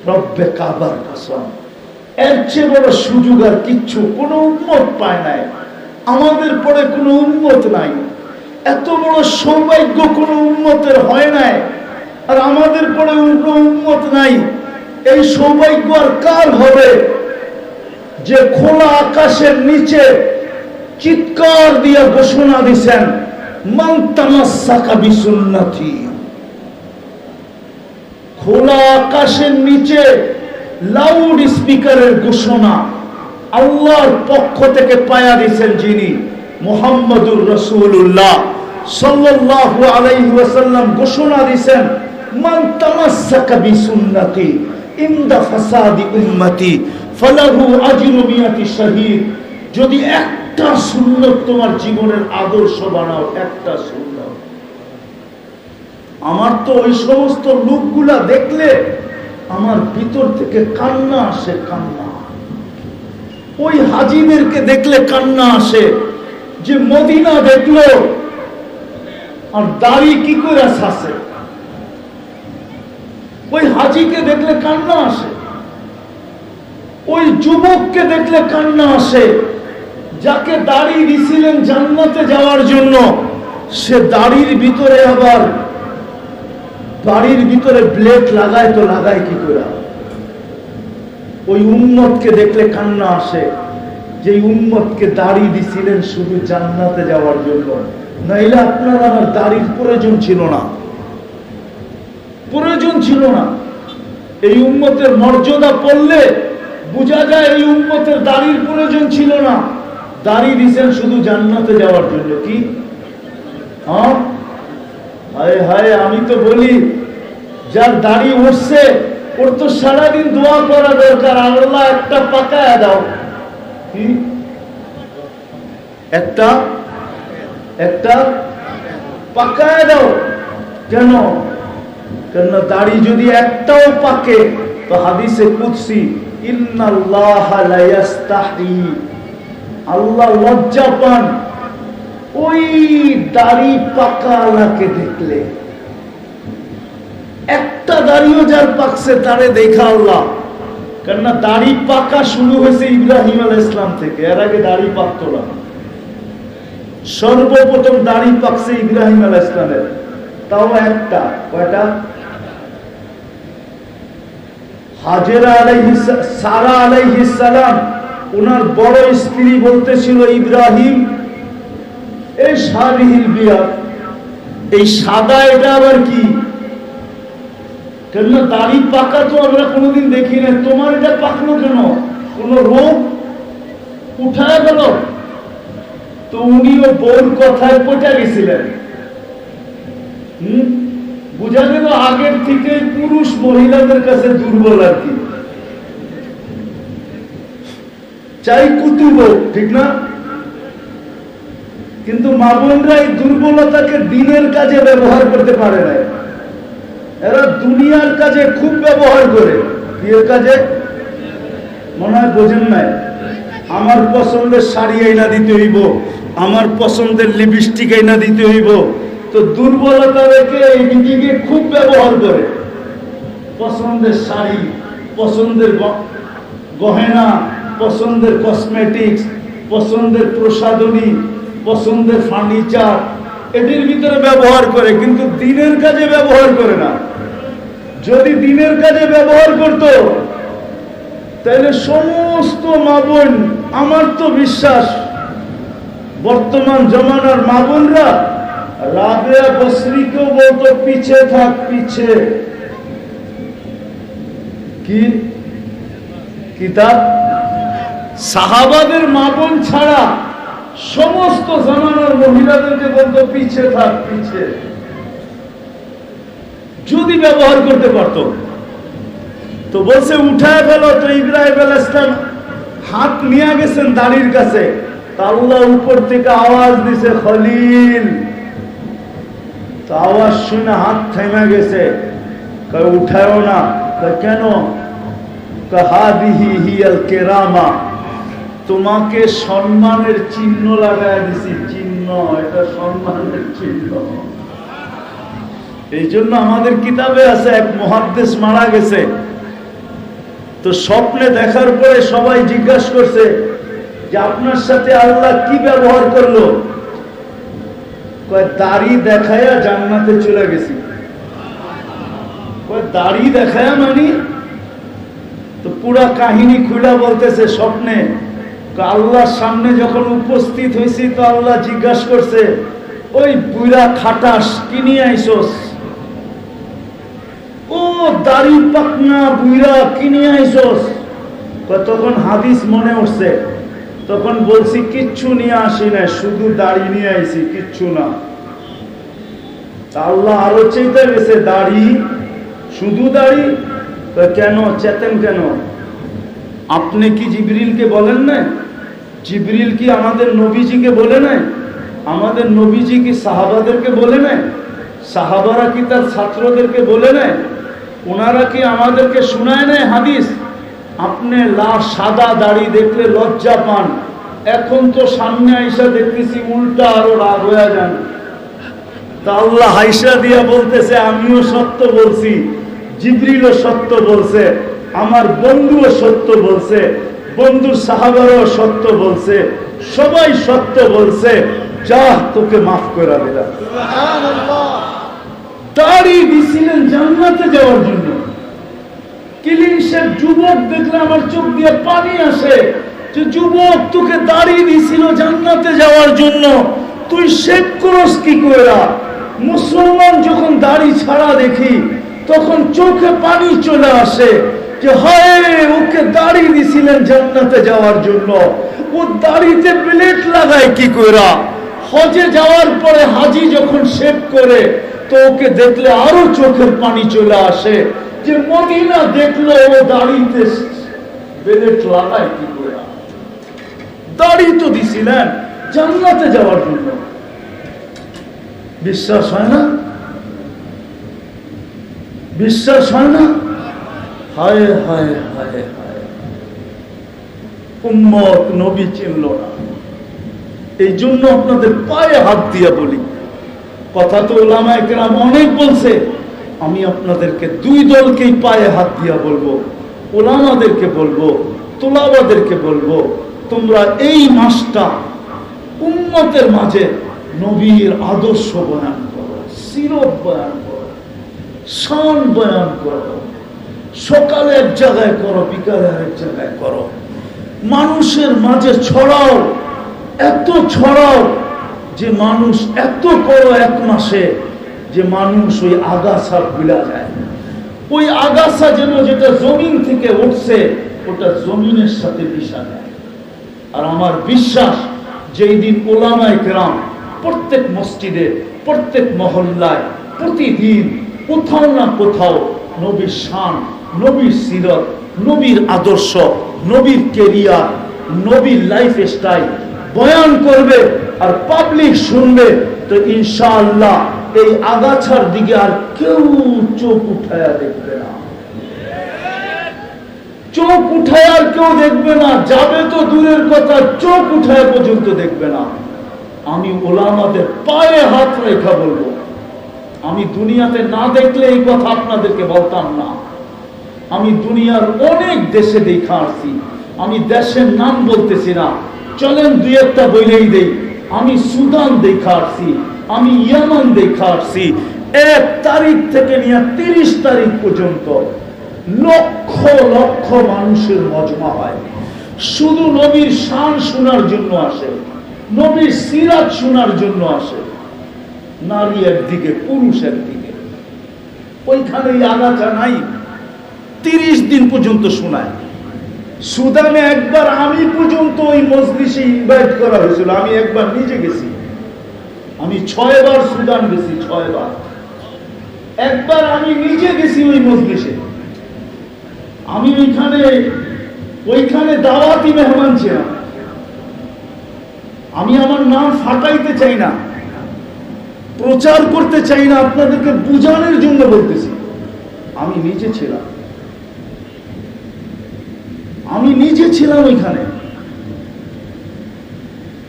রব্বে কাবার কসম, এর চেয়ে বড় সুযোগ আর কিচ্ছু কোনো উম্মত পায় নাই। আমাদের পরে কোনো উম্মত নাই, এত বড় সৌভাগ্য কোনো উম্মতের হয় নাই, আর আমাদের পরে কোনো উম্মত নাই। এই সৌভাগ্য আর কার হবে যে খোলা আকাশের নিচে চিৎকার দিয়ে ঘোষণা দিছেন, মান তামাসসাকা বিসুন্নতি। খোলা আকাশের নিচে লাউড স্পিকারের ঘোষণা আল্লাহর পক্ষ থেকে পায়া দিয়েছেন যিনি, মুহাম্মদুর রাসূলুল্লাহ সাল্লাল্লাহু আলাইহি ওয়াসাল্লাম ঘোষণা দিয়েছেন, মান তামাসসাকা বিসুন্নতি ইনদা ফাসাদি উম্মতি ফালাহু আজরু মিয়াতি শাহীদ। যদি একটা সুন্নাত তোমার জীবনের আদর্শ বানাও, একটা সুন্নাত। আমার তো ওই সমস্ত লোকগুলা দেখলে আমার ভিতর থেকে কান্না আসে, কান্না। ওই হাজীদেরকে দেখলে কান্না আসে যে মদিনা দেখলো আর দাড়ি কি করে আসে। ওই হাজীকে দেখলে কান্না আসে, ওই যুবককে দেখলে কান্না আসে যাকে দাড়ি দিছিলেন জান্নাতে যাওয়ার জন্য, সে দাড়ির ভিতরে আবার বাড়ির ভিতরে ব্লেড লাগায়, তো লাগায় কি করে। ওই উম্মতকে দেখলে কান্না আসে যে উম্মতকে দাড়ি দিছিলেন শুধু জান্নাতে যাওয়ার জন্য, নাইলে আপনার আমার দাড়ির প্রয়োজন ছিল না, প্রয়োজন ছিল না। এই উম্মতের মর্যাদা পড়লে বোঝা যায় এই উম্মতের দাড়ির প্রয়োজন ছিল না, দাড়ি দিছেন শুধু জান্নাতে যাওয়ার জন্য। কি হ্যাঁ, হায় হায়, আমি তো বলি যার দাড়ি উঠছে ওর তো সারাদিন দোয়া করা দরকার, আল্লাহ একটা পাকায়া দাও। কি একটা একটা পাকায়া দাও। কেন? কেন দাড়ি যদি একটাও পাকে তো হাদিসে কুদসি, ইন্নাল্লাহা লা ইস্তাহি, আল্লাহ লজ্জা পান ওই দাড়ি পাকা আল্লাহকে দেখলে। একটা দাড়িও যার পাকছে তারে দেখা আল্লাহ, কেননা দাড়ি পাকা শুরু হয়েছে ইব্রাহিম আলাইহিস সালাম থেকে, এর আগে দাড়ি পাকতো না। সর্বপ্রথম দাড়ি পাকছে ইব্রাহিম আলাইহিস সালামের, তাও একটা। কয়টা? হাজেরা আলাইহিস, সারা আলাইহিস সালাম, ওনার বড় স্ত্রী বলতেছিল ইব্রাহিম এই সারিহিল বিয়া, এই সাদা এটা আবার কি? কেন দাড়ি পাকা তো আমরা কোনোদিন দেখি না, তোমার এটা পাকলো কেন? কোন রোগ উঠায় গেল? তো উনিও বউর কথায় পচা গেছিলেন। বুঝা গেল আগের থেকে পুরুষ মহিলাদের কাছে দুর্বল আর কি, চাই কুতুব, ঠিক না? কিন্তু মা বোনরা এই দুর্বলতাকে দিনের কাজে ব্যবহার করতে পারে না, এরা দুনিয়ার কাজে খুব ব্যবহার করে। বিয়ের কাজে মনে হয় বোঝেন নাই, আমার পছন্দের শাড়ি আইনা দিতে হইব, আমার পছন্দের লিপস্টিক আইনা দিতে হইব, তো দুর্বলতা রেখে এইদিকে খুব ব্যবহার করে। পছন্দের শাড়ি, পছন্দের গহেনা, পছন্দের কসমেটিক্স, পছন্দের প্রসাধনী, পছন্দের ফার্নিচার, এটির ভিতরে ব্যবহার করে, কিন্তু দিনের কাজে ব্যবহার করে না। যদি দিনের কাজে ব্যবহার করত তাহলে সমস্ত মা বোন, আমার তো বিশ্বাস বর্তমান জমানার মা বোনরা রাবেয়া বসরিকেও বলতো পিছে থাক, পিছে। কি কিতাব? সাহাবাদের মা বোন ছাড়া সমস্ত জামানার মহিলাদেরকে বলতো পিছে থাক, পিছে। যদি ব্যবহার করতে পারতো তো বলছে উঠায় ফেলো। তো ইব্রাহিম আলাইহিস সালাম হাত নিয়ে গেছেন দাড়ির কাছে, আল্লাহ উপর থেকে আওয়াজ দিছে খলিল। তো আওয়াজ শুনে হাত থেমে গেছে, উঠায়ও না। কেন? হাদিহি হিয়াল কেরামা, তোমাকে সম্মানের চিহ্ন লাগায় দিছি, চিহ্ন, এটা সম্মানের চিহ্ন। এই জন্য আমাদের কিতাবে আছে এক মুহাদ্দিস মারা গেছে, তো স্বপ্নে দেখার পরে সবাই জিজ্ঞাসা করছে যে আপনার সাথে আল্লাহ কি ব্যবহার করলো? কয় দাড়ি দেখায়া জান্নাতে চলে গেছি। কয় দাড়ি দেখায়া মানে? তো পুরা কাহিনী খুলে বলতেছে স্বপ্নে। আল্লাহর সামনে যখন উপস্থিত হয়েছি তো আল্লাহ জিজ্ঞাসা করছে, ওই বুইরা খাটাস কি নিয়ে আইসোস? ও দাড়ি পাকনা বুইরা কি নিয়ে আইসোস? তখন হাদিস মনে উঠছে, তখন বলছি কিচ্ছু নিয়ে আসি না, শুধু দাড়ি নিয়ে আইছি, কিচ্ছু না। আল্লাহ আরো চাইতে গেছে, দাড়ি, শুধু দাড়ি? কেন চেতেন কেন? আপনি কি জিবরিলকে বলেন না? জিবরিল কি আমাদের নবীজিকে বলে নাই? আমাদের নবীজি কি সাহাবাদেরকে বলে নাই? সাহাবারা কি তার ছাত্রদেরকে বলে নাই? ওনারা কি আমাদেরকে শোনায় নাই হাদিস? আপনি সাদা দাড়ি দেখলে লজ্জা পান, এখন তো সামনে আইসা দেখতেছি উল্টা আরো রাগ হয়ে যান। তা আল্লাহ হাইসা দিয়া বলতেছে, আমিও সত্য বলছি, জিবরিলও সত্য বলছে, আমার বন্ধুও সত্য বলছে, বন্ধুর সাহাবারও সত্য বলছে, সবাই সত্য বলছে, যা তোকে মাফ করে দিলাম। দাড়ি দিছিলেন জান্নাতে যাওয়ার জন্য। কিলিংশের যুবক দেখলে আমার চোখ দিয়ে পানি আসে, যে যুবক তোকে দাড়ি দিছিল জান্নাতে যাওয়ার জন্য, তুই শেভ করস কি কইরা? মুসলমান যখন দাড়ি ছাড়া দেখি তখন চোখে পানি চলে আসে, যে হায় ওকে দাড়ি দিছিলেন জান্নাতে যাওয়ার জন্য, ও দাড়িতে প্লেট লাগায় কি কইরা? হজে যাওয়ার পরে হাজি যখন শেভ করে তো ওকে দেখলে আরো চোখের পানি চলে আসে, যে মদিনা দেখলো ও দাড়িতে প্লেট লাগায় কি কইরা? দাড়ি তো দিছিলেন জান্নাতে যাওয়ার জন্য। বিশ্বাস হয় না? বিশ্বাস হয় না? হায় হায় হায় হায়, উম্মত নবী চিনল না। এই জন্য আপনাদের পায়ে হাত দিয়া বলি, কথা তো উলামায়ে কেরাম অনেক বলছে, আমি আপনাদেরকে দুই দলকেই পায়ে হাত দিয়া বলবো, উলামাদেরকে বলবো, তোলাবাদেরকে বলবো, তোমরা এই মাসটা উম্মতের মাঝে নবীর আদর্শ বয়ান করো, সিরত বয়ান করো, শান বয়ান করো। সকালে এক জায়গায় করো, বিকালে আরেক জায়গায় করো, মানুষের মাঝে ছড়াও, এত ছড়াও যে মানুষ এত করো এক মাসে যে মানুষ ওই আগাছা ভুলা যায়। ওই আগাছা যেন যেটা জমিন থেকে উঠছে ওটা জমিনের সাথে মিশা যায়। আর আমার বিশ্বাস যেই দিন উলামায়ে কেরাম প্রত্যেক মসজিদে, প্রত্যেক মহল্লায় প্রতিদিন কোথাও না কোথাও নবীর শান, নবীর সিরত, নবীর আদর্শ, নবীর কেরিয়ার, নবীর লাইফ স্টাইল বয়ান করবে আর পাবলিক শুনবে, তো ইনশাআল্লাহ এই আগাছার দিকে আর কেউ চোখ উঠায়া দেখবে না। চোখ উঠায় আর কেউ দেখবে না, যাবে তো দূরের কথা, চোখ উঠায় পর্যন্ত দেখবে না। আমি ওলামাদের পায়ে হাত রেখা বলবো, আমি দুনিয়াতে না দেখলে এই কথা আপনাদেরকে বলতাম না। আমি দুনিয়ার অনেক দেশে দেখা আসছি, আমি দেশের নাম বলতেছি না, চলেন দুই একটা বইলেই দেই। আমি সুদান দেখা আসছি, আমি ইয়ামান দেখা আসছি, 1 তারিখ থেকে নিয়ে 30 তারিখ পর্যন্ত লক্ষ লক্ষ মানুষের মজমা হয়, শুধু নবীর শান শোনার জন্য আসে, নবীর সিরাত শোনার জন্য আসে। নারী একদিকে, পুরুষ একদিকে, ওইখানে আগাছা নাই, 30 দিন পর্যন্ত শোনায়। সুদানে একবার আমি পর্যন্ত ওই মজলিসে ইনভাইট করা হয়েছিল, আমি একবার নিজে গেছি। আমি 6 বার সুদান গেছি, 6 বার। একবার আমি নিজে গেছি ওই মজলিসে, আমি ওইখানে দাওয়াতি মেহমান ছিলাম। আমি আমার নাম ফাটাইতে চাই না, প্রচার করতে চাই না, আপনাদেরকে বুঝানোর জন্য বলতেছি। আমি নিজে ছিলাম, আমি নিজে ছিলাম ওইখানে।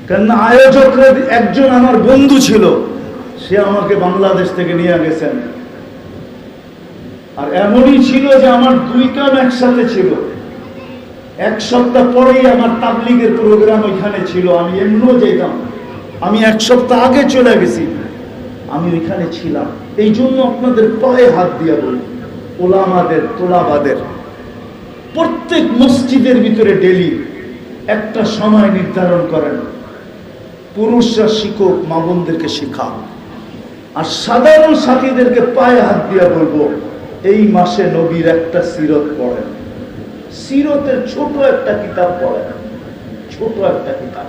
কেন আয়োজকরা একজন আমার বন্ধু ছিল, সে আমাকে বাংলাদেশ থেকে নিয়ে গেছেন। আর এমনই ছিল যে আমার 2 কাম একসাথে ছিল, এক সপ্তাহ পরেই আমার তাবলীগের প্রোগ্রাম ওইখানে ছিল, আমি এমনিও যেতাম, আমি এক সপ্তাহ আগে চলে গেছি, আমি ওইখানে ছিলাম। এই জন্য আপনাদের পায়ে হাত দিয়া বলি, ওলামাদের, তোলাবাদের, প্রত্যেক মসজিদের ভিতরে ডেলি একটা সময় নির্ধারণ করেন, পুরুষরা শিক্ষক, মা বোনদেরকে শিখান, আর সাধারণ সাথীদেরকে পায়ে হাত দিয়া বলবো এই মাসে নবীর একটা সিরত পড়েন, সিরতের ছোট একটা কিতাব পড়েন, ছোট একটা কিতাব।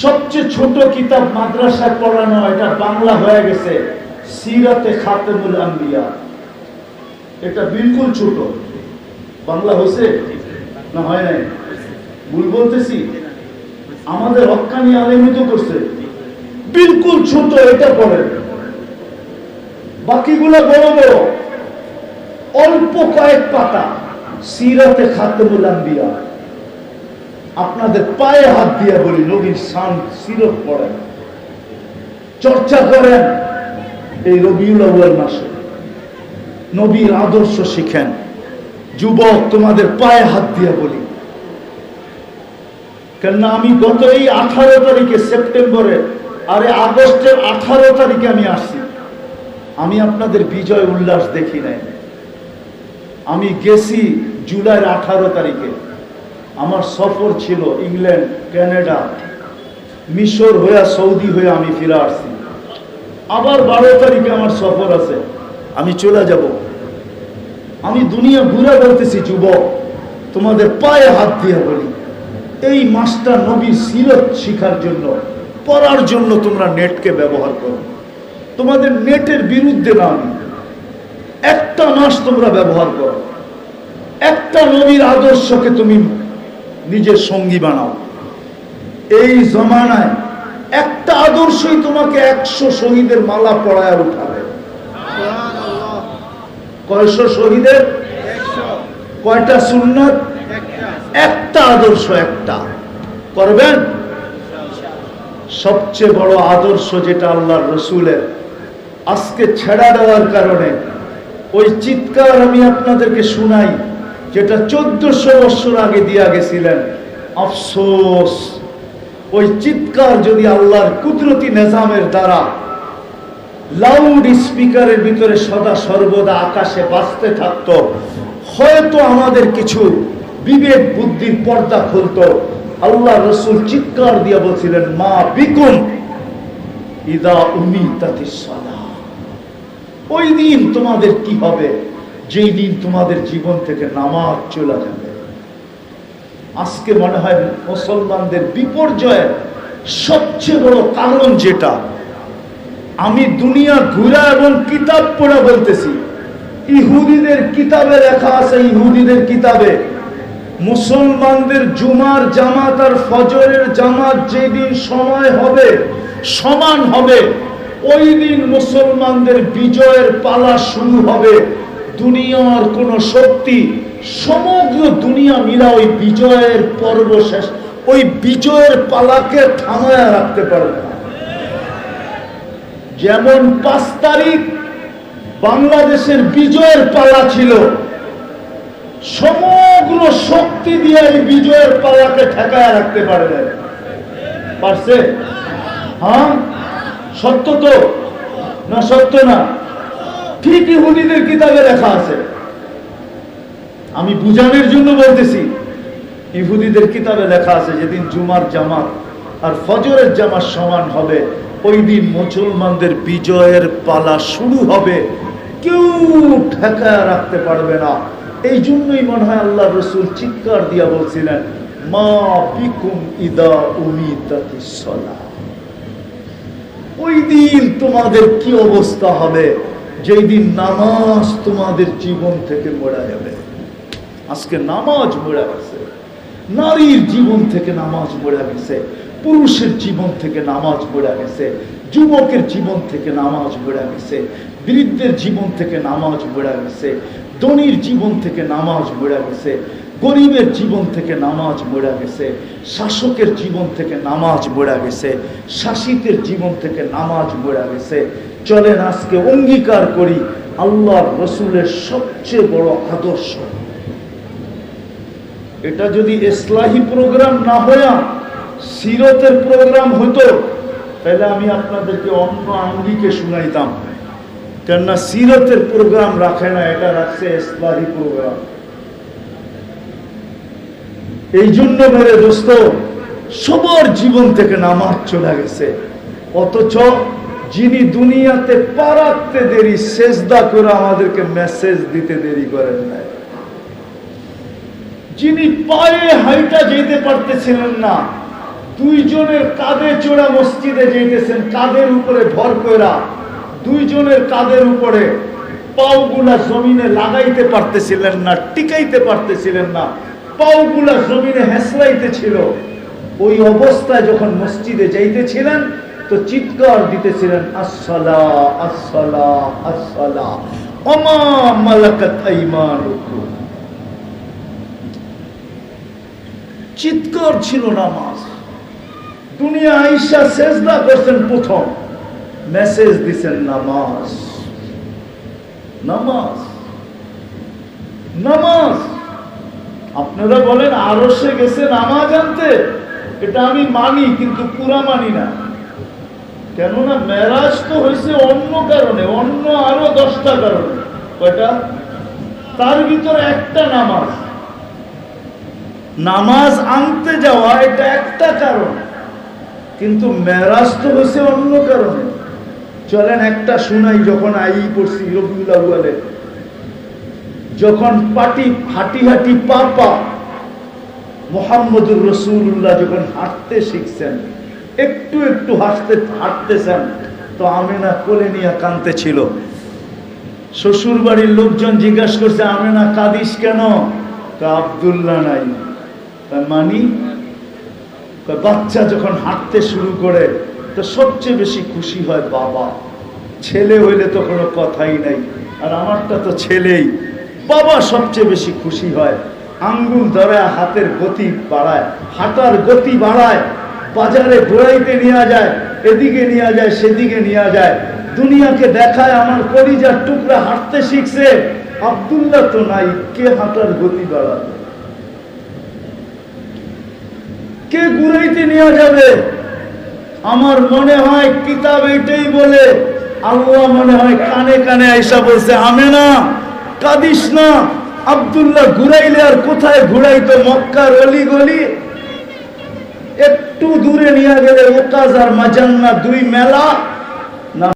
সবচেয়ে ছোট কিতাব মাদ্রাসায় পড়ানো, এটা বাংলা হয়ে গেছে, সিরাতে খাতেমুল আম্বিয়া। এটা বিলকুল ছোট, বাংলা হয়েছে না হয় নাই? ভুল বলতেছি? আমাদের হক্কানি আলেমই তো করছে। বিলকুল ছোট, এটা পড়েন। বাকিগুলো বড় বড়, অল্প কয়েক পাতা, সিরাতে খাতেমুল আম্বিয়া। আপনাদের পায়ে হাত দিয়ে বলি, নবীর শান সিরত পড়েন, চর্চা করেন। এই রবিউল আউয়াল মাসে নবীর আদর্শ শিখেন। যুবক, তোমাদের পায়ে হাত দিয়ে বলি, কেননা আমি গত এই 18 তারিখে সেপ্টেম্বরে, আরে আগস্টের 18 তারিখে আমি আসছি। আমি আপনাদের বিজয় উল্লাস দেখি নাই। আমি গেছি জুলাইয়ের 18 তারিখে, আমার সফর ছিল ইংল্যান্ড, কানাডা, মিশর হয়ে, সৌদি হয়ে আমি ফিরে আসছি। আবার 12 তারিখে আমার সফর আছে, আমি চলে যাব। আমি দুনিয়া ঘুরে বলতেছি, যুবক, তোমাদের পায়ে হাত দিয়ে বলি, এই মাসটা নবীর সিরত শিখার জন্য, পড়ার জন্য তোমরা নেটকে ব্যবহার করো। তোমাদের নেটের বিরুদ্ধে না আমি, একটা মাস তোমরা ব্যবহার করো, একটা নবীর আদর্শকে তুমি নিজের সঙ্গী বানাও। এই জমানায় একটা আদর্শই তোমাকে 100 শহীদের মালা পড়ায় উঠাবে। কয়শো শহীদের? কয়টা সুন্নাত? একটা আদর্শ, একটা করবেন। সবচেয়ে বড় আদর্শ যেটা আল্লাহর রসুলের, আজকে ছেড়া দেওয়ার কারণে ওই চিৎকার আমি আপনাদেরকে শুনাই, যেটা 1400 বছর আগে দিয়া গেছিলেন। আফসোস, ওই চিৎকার যদি আল্লাহর কুদরতি নিজামের দ্বারা লাউড স্পিকারের ভিতরে সদা সর্বদা আকাশে বাজতে থাকতো, হয়তো আমাদের কিছু বিবেক বুদ্ধির পর্দা খুলতো। আল্লাহ রসুল চিৎকার দিয়া বলছিলেন, মা বিকুম ইদা উমিতাতিস সালাহ। ওই দিন তোমাদের কি হবে, যেই দিন তোমাদের জীবন থেকে নামাজ চলে যাবে। আজকে মনে হয় মুসলমানদের বিপর্যয়ের সবচেয়ে বড় কারণ যেটা, আমি দুনিয়া ঘুরা এবং কিতাব পড়া বলতেছি, ইহুদিদের কিতাবে লেখা আছে, ইহুদিদের কিতাবে মুসলমানদের জুমার জামাত আর ফজরের জামাত যেদিন সময় হবে, সমান হবে, ওই দিন মুসলমানদের বিজয়ের পালা শুরু হবে। দুনিয়ার কোন শক্তি, সমগ্র দুনিয়া মিলা ওই বিজয়ের পর্ব শেষ, ওই বিজয়ের পালাকে থামায় রাখতে পারবে না। যেমন 5 তারিখ বাংলাদেশের বিজয়ের পালা ছিল, সমগ্র শক্তি দিয়ে এই বিজয়ের পালাকে ঠেকায় রাখতে পারবে, পারছে? হ্যাঁ, সত্য তো না? সত্য না? ঠিক ইহুদিদের কিতাবে লেখা আছে। আমি বুঝানোর জন্য বলতেছি, ইহুদিদের কিতাবে লেখা আছে যেদিন জুমার জামাত আর ফজরের জামাত সমান হবে, ওই দিন মুসলমানদের বিজয়ের পালা শুরু হবে, কেউ ঠেকায় রাখতে পারবে না। এই জন্যই মনে হয় আল্লাহ রসুল চিৎকার দিয়া বলছিলেন, মা বিকুম ইদা উমিতাতিস সালাহ। ওই দিন তোমাদের কি অবস্থা হবে, যেই দিন নামাজ তোমাদের জীবন থেকে মরে যাবে। আজকে নামাজ মরে গেছে, নারীর জীবন থেকে নামাজ মরে গেছে, পুরুষের জীবন থেকে নামাজ মরে গেছে, যুবকের জীবন থেকে নামাজ মরে গেছে, বৃদ্ধের জীবন থেকে নামাজ মরে গেছে, ধনীর জীবন থেকে নামাজ মরে গেছে, গরিবের জীবন থেকে নামাজ মরে গেছে, শাসকের জীবন থেকে নামাজ মরে গেছে, শাসিতের জীবন থেকে নামাজ মরে গেছে। চলেন আজকে অঙ্গীকার করি, আল্লাহর রসুলের সবচেয়ে বড় আদর্শ এটা যদি ইসলাহি প্রোগ্রাম না হইয়া সিরতের প্রোগ্রাম হতো তাহলে আমি আপনাদেরকে অন্য আঙ্গিকে শুনাইতাম, কেননা সিরতের প্রোগ্রাম রাখে না, এটা রাখছে ইসলাহি প্রোগ্রাম। এই জন্য মেরে দোস্ত সবার জীবন থেকে নামাজ চলে গেছে, অথচ যিনি দুনিয়াতে পা রাখতে দেরি সেজদা করে আমাদেরকে মেসেজ দিতে দেরি করেন নাই, যিনি পায়ে হাইটা যেতে পারতেছিলেন না, দুইজনের কাঁধে চড়া মসজিদে যেতেছেন, কাঁধের উপরে ভর কইরা, দুইজনের কাঁধের উপরে পাওগুলা জমিনে লাগাইতে পারতেছিলেন না, টিকাইতে পারতেছিলেন না, পাওগুলা জমিনে হেসলাইতেছিল। ওই অবস্থায় যখন মসজিদে যাইতেছিলেন তো চিৎকার দিতেছিলেন, আসসালা আসসালা আসসালা ওমা মালাকাত আইমানুকুম। চিৎকার ছিল নামাজ। দুনিয়া আইসা সেজদা করছেন, প্রথম মেসেজ দিছেন নামাজ নামাজ নামাজ। আপনারা বলেন আরশে গেছে নামাজ আনতে, এটা আমি মানি, কিন্তু পুরা মানি না। কেননা মেরাজ তো হয়েছে অন্য কারণে, অন্য আরো 10টা কারণে। কয়টা? তার ভিতরে একটা নামাজ। নামাজ আনতে যাওয়া এটা একটা কারণ, কিন্তু মেরাজ তো হয়েছে অন্য কারণে। চলেন একটা শুনাই। যখন আই পড়ছি রবিউল আউয়ালে, যখন হাঁটি হাঁটি পা মুহাম্মদুর রাসূলুল্লাহ যখন হাঁটতে শিখছেন, একটু একটু হাঁটতেছেন, তো আমেনা কোলে নিয়ে কাঁদতেছিল। শ্বশুর বাড়ির লোকজন জিজ্ঞাসা করছে, আমেনা কাঁদিস কেন? আব্দুল্লাহ নাই। মানি বাচ্চা যখন হাঁটতে শুরু করে তো সবচেয়ে বেশি খুশি হয় বাবা। ছেলে হইলে তো কোনো কথাই নাই, আর আমারটা তো ছেলেই। বাবা সবচেয়ে বেশি খুশি হয়, আঙ্গুল ধরে হাতের গতি বাড়ায়, হাঁটার গতি বাড়ায়, বাজারে ঘোরাইতে নিয়ে যায়, এদিকে নিয়ে যায়, সেদিকে নিয়ে যায়, দুনিয়াকে দেখায় আমার কলিজার টুকরা হাঁটতে শিখছে। আব্দুল্লাহ তো নাই, কে হাঁটার গতি বাড়াবে, কে ঘুরাইতে নিয়ে যাবে? আমার মনে হয় কিতাব এটাই বলে, আল্লাহ মনে হয় কানে কানে আইসা বলছে, আমেনা কাঁদিস না। আব্দুল্লাহ ঘুরাইলে আর কোথায় ঘুরাইতো? মক্কার অলি গলি, একটু দূরে নিয়ে গেলে ওকাজ আর মাজান্না, দুই মেলা,